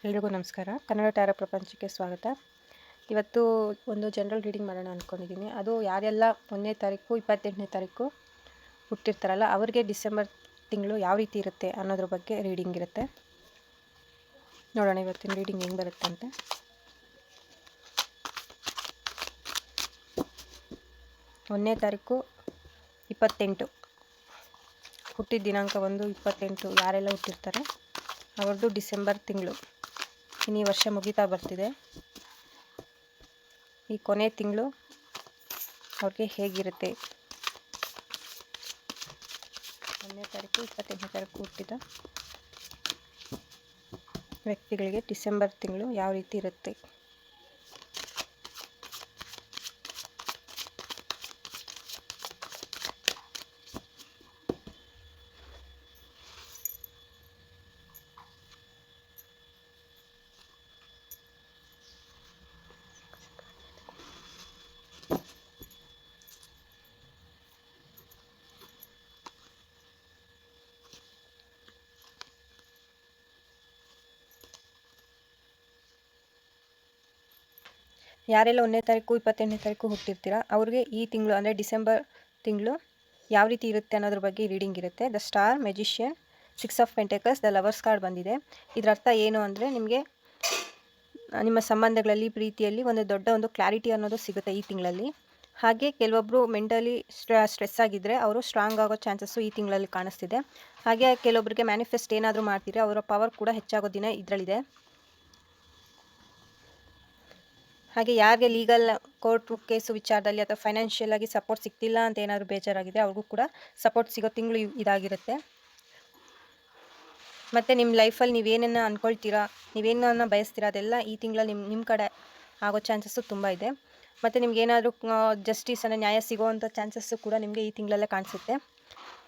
ಎಲ್ರಿಗೂ ನಮಸ್ಕಾರ. ಕನ್ನಡ ಟ್ಯಾರೋ ಪ್ರಪಂಚಕ್ಕೆ ಸ್ವಾಗತ. ಇವತ್ತು ಒಂದು ಜನರಲ್ ರೀಡಿಂಗ್ ಮಾಡೋಣ ಅಂದ್ಕೊಂಡಿದ್ದೀನಿ. ಅದು ಯಾರೆಲ್ಲ 1ನೇ ತಾರೀಕು 28ನೇ ತಾರೀಕು ಹುಟ್ಟಿರ್ತಾರಲ್ಲ ಅವ್ರಿಗೆ ಡಿಸೆಂಬರ್ ತಿಂಗಳು ಯಾವ ರೀತಿ ಇರುತ್ತೆ ಅನ್ನೋದ್ರ ಬಗ್ಗೆ ರೀಡಿಂಗ್ ಇರುತ್ತೆ. ನೋಡೋಣ ಇವತ್ತಿನ ರೀಡಿಂಗ್ ಹೆಂಗೆ ಬರುತ್ತೆ ಅಂತ. ಒಂದನೇ ತಾರೀಕು 28 ಹುಟ್ಟಿದ ದಿನಾಂಕ 1/28 ಯಾರೆಲ್ಲ ಹುಟ್ಟಿರ್ತಾರೆ ಅವ್ರದ್ದು ಡಿಸೆಂಬರ್ ತಿಂಗಳು. ಇನ್ನು ಈ ವರ್ಷ ಮುಗಿತಾ ಬರ್ತಿದೆ. ಈ ಕೊನೆ ತಿಂಗಳು ಅವ್ರಿಗೆ ಹೇಗಿರುತ್ತೆ? 1ನೇ ತಾರೀಕು 28ನೇ ತಾರೀಕು ಹುಟ್ಟಿದ ವ್ಯಕ್ತಿಗಳಿಗೆ ಡಿಸೆಂಬರ್ ತಿಂಗಳು ಯಾವ ರೀತಿ ಇರುತ್ತೆ? ಯಾರೆಲ್ಲ 1ನೇ ತಾರೀಕು 28ನೇ ತಾರೀಕು ಹುಟ್ಟಿರ್ತೀರ ಅವ್ರಿಗೆ ಈ ತಿಂಗಳು ಅಂದರೆ ಡಿಸೆಂಬರ್ ತಿಂಗಳು ಯಾವ ರೀತಿ ಇರುತ್ತೆ ಅನ್ನೋದ್ರ ಬಗ್ಗೆ ರೀಡಿಂಗ್ ಇರುತ್ತೆ. The star, magician, 6 of pentacles, the lovers card ಬಂದಿದೆ. ಇದರ ಅರ್ಥ ಏನು ಅಂದರೆ ನಿಮಗೆ ನಿಮ್ಮ ಸಂಬಂಧಗಳಲ್ಲಿ, ಪ್ರೀತಿಯಲ್ಲಿ ಒಂದು ದೊಡ್ಡ ಒಂದು ಕ್ಲಾರಿಟಿ ಅನ್ನೋದು ಸಿಗುತ್ತೆ ಈ ತಿಂಗಳಲ್ಲಿ. ಹಾಗೆ ಕೆಲವೊಬ್ಬರು ಮೆಂಟಲಿ ಸ್ಟ್ರೆಸ್ ಆಗಿದ್ದರೆ ಅವರು ಸ್ಟ್ರಾಂಗ್ ಆಗೋ ಚಾನ್ಸಸ್ಸು ಈ ತಿಂಗಳಲ್ಲಿ ಕಾಣಿಸ್ತಿದೆ. ಹಾಗೆ ಕೆಲವೊಬ್ಬರಿಗೆ ಮ್ಯಾನಿಫೆಸ್ಟ್ ಏನಾದರೂ ಮಾಡ್ತಿದ್ರೆ ಅವರ ಪವರ್ ಕೂಡ ಹೆಚ್ಚಾಗೋ ದಿನ ಇದರಲ್ಲಿದೆ. ಹಾಗೆ ಯಾರಿಗೆ ಲೀಗಲ್ ಕೋರ್ಟು ಕೇಸು ವಿಚಾರದಲ್ಲಿ ಅಥವಾ ಫೈನಾನ್ಷಿಯಲ್ ಆಗಿ ಸಪೋರ್ಟ್ ಸಿಗ್ತಿಲ್ಲ ಅಂತ ಏನಾದರೂ ಬೇಜಾರಾಗಿದೆ ಅವ್ರಿಗೂ ಕೂಡ ಸಪೋರ್ಟ್ ಸಿಗೋ ತಿಂಗಳು ಇದಾಗಿರುತ್ತೆ. ಮತ್ತು ನಿಮ್ಮ ಲೈಫಲ್ಲಿ ನೀವೇನನ್ನು ಅಂದ್ಕೊಳ್ತೀರಾ, ನೀವೇನನ್ನು ಬಯಸ್ತೀರಾ ಅದೆಲ್ಲ ಈ ತಿಂಗಳಲ್ಲಿ ನಿಮ್ಮ ಕಡೆ ಆಗೋ ಚಾನ್ಸಸ್ಸು ತುಂಬ ಇದೆ. ಮತ್ತು ನಿಮಗೇನಾದರೂ ಜಸ್ಟಿಸ್ ಅಂದರೆ ನ್ಯಾಯ ಸಿಗೋವಂಥ ಚಾನ್ಸಸ್ಸು ಕೂಡ ನಿಮಗೆ ಈ ತಿಂಗಳಲ್ಲೇ ಕಾಣಿಸುತ್ತೆ.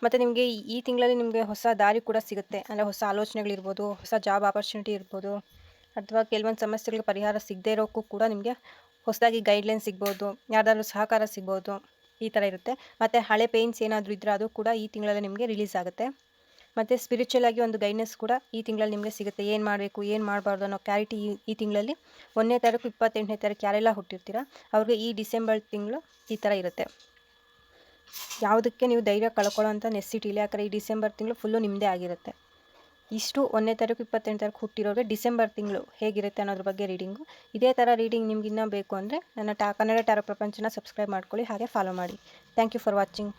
ಮತ್ತು ನಿಮಗೆ ಈ ತಿಂಗಳಲ್ಲಿ ನಿಮಗೆ ಹೊಸ ದಾರಿ ಕೂಡ ಸಿಗುತ್ತೆ. ಅಂದರೆ ಹೊಸ ಆಲೋಚನೆಗಳಿರ್ಬೋದು, ಹೊಸ ಜಾಬ್ ಆಪರ್ಚುನಿಟಿ ಇರ್ಬೋದು, ಅಥವಾ ಕೆಲವೊಂದು ಸಮಸ್ಯೆಗಳಿಗೆ ಪರಿಹಾರ ಸಿಗದೇ ಇರೋಕ್ಕೂ ಕೂಡ ನಿಮಗೆ ಹೊಸದಾಗಿ ಗೈಡ್ಲೈನ್ ಸಿಗ್ಬೋದು, ಯಾರ್ದಾದ್ರೂ ಸಹಕಾರ ಸಿಗ್ಬೋದು, ಈ ಥರ ಇರುತ್ತೆ. ಮತ್ತು ಹಳೆ ಪೇಯ್ನ್ಸ್ ಏನಾದರೂ ಇದ್ದರೆ ಅದು ಕೂಡ ಈ ತಿಂಗಳಲ್ಲಿ ನಿಮಗೆ ರಿಲೀಸ್ ಆಗುತ್ತೆ. ಮತ್ತು ಸ್ಪಿರಿಚುವಲ್ ಆಗಿ ಒಂದು ಗೈಡ್ನೆಸ್ ಕೂಡ ಈ ತಿಂಗಳಲ್ಲಿ ನಿಮಗೆ ಸಿಗುತ್ತೆ. ಏನು ಮಾಡಬೇಕು, ಏನು ಮಾಡಬಾರ್ದು ಅನ್ನೋ ಕ್ಲಾರಿಟಿ ಈ ತಿಂಗಳಲ್ಲಿ 1ನೇ ತಾರೀಕು 28ನೇ ತಾರೀಕು ಯಾರೆಲ್ಲ ಹುಟ್ಟಿರ್ತೀರ ಅವ್ರಿಗೆ ಈ ಡಿಸೆಂಬರ್ ತಿಂಗಳು ಈ ಥರ ಇರುತ್ತೆ. ಯಾವುದಕ್ಕೆ ನೀವು ಧೈರ್ಯ ಕಳ್ಕೊಳ್ಳೋಂಥ ನೆಸಿಟಿ ಇಲ್ಲ, ಯಾಕಂದರೆ ಈ ಡಿಸೆಂಬರ್ ತಿಂಗಳು ಫುಲ್ಲು ನಿಮ್ಮದೇ ಆಗಿರುತ್ತೆ. ಇಷ್ಟು 1ನೇ ತಾರೀಕು 28ನೇ ತಾರೀಕು ಹುಟ್ಟಿರೋರಿಗೆ ಡಿಸೆಂಬರ್ ತಿಂಗಳು ಹೇಗಿರುತ್ತೆ ಅನ್ನೋದ್ರ ಬಗ್ಗೆ ರೀಡಿಂಗು. ಇದೇ ಥರ ರೀಡಿಂಗ್ ನಿಮ್ಗೆ ಇನ್ನೂ ಬೇಕು ಅಂದರೆ ನನ್ನ ಕನ್ನಡ ಟ್ಯಾರೋ ಪ್ರಪಂಚನ ಸಬ್ಸ್ಕ್ರೈಬ್ ಮಾಡ್ಕೊಳ್ಳಿ, ಹಾಗೆ ಫಾಲೋ ಮಾಡಿ. Thank you for watching.